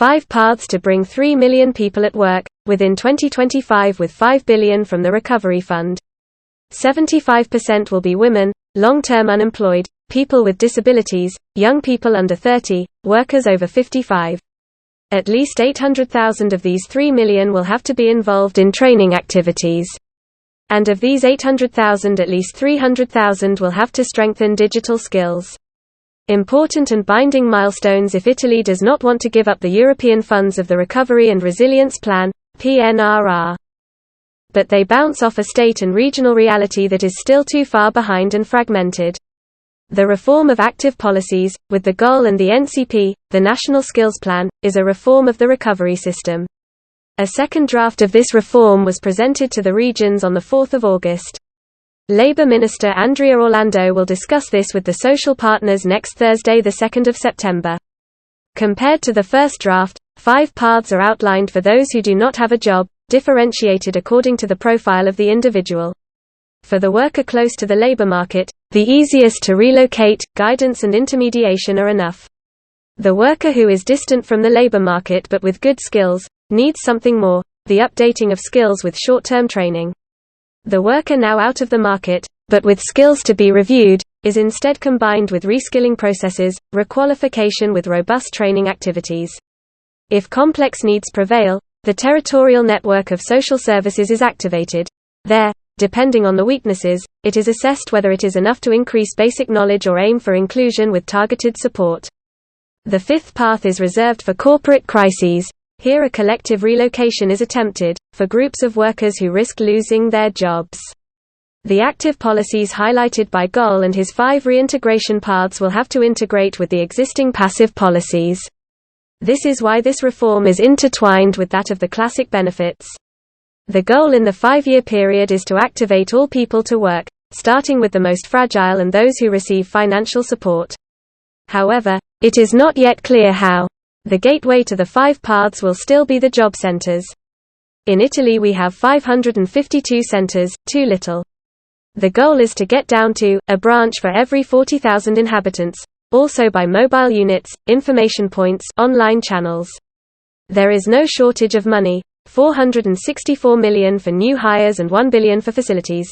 5 paths to bring 3 million people at work within 2025 with $5 billion from the Recovery Fund. 75% will be women, long-term unemployed, people with disabilities, young people under 30, workers over 55. At least 800,000 of these 3 million will have to be involved in training activities. And of these 800,000, at least 300,000 will have to strengthen digital skills. Important and binding milestones if Italy does not want to give up the European funds of the Recovery and Resilience Plan, PNRR. But they bounce off a state and regional reality that is still too far behind and fragmented. The reform of active policies, with the GOL and the NCP, the National Skills Plan, is a reform of the recovery system. A second draft of this reform was presented to the regions on 4 August. Labour Minister Andrea Orlando will discuss this with the social partners next Thursday, 2 September. Compared to the first draft, 5 paths are outlined for those who do not have a job, differentiated according to the profile of the individual. For the worker close to the labour market, the easiest to relocate, guidance and intermediation are enough. The worker who is distant from the labour market but with good skills, needs something more, the updating of skills with short-term training. The worker now out of the market, but with skills to be reviewed, is instead combined with reskilling processes, requalification with robust training activities. If complex needs prevail, the territorial network of social services is activated. There, depending on the weaknesses, it is assessed whether it is enough to increase basic knowledge or aim for inclusion with targeted support. The 5th path is reserved for corporate crises. Here a collective relocation is attempted, for groups of workers who risk losing their jobs. The active policies highlighted by GOL and his 5 reintegration paths will have to integrate with the existing passive policies. This is why this reform is intertwined with that of the classic benefits. The goal in the 5-year period is to activate all people to work, starting with the most fragile and those who receive financial support. However, it is not yet clear how. The gateway to the 5 paths will still be the job centers. In Italy we have 552 centers, too little. The goal is to get down to a branch for every 40,000 inhabitants, also by mobile units, information points, online channels. There is no shortage of money, 464 million for new hires and 1 billion for facilities,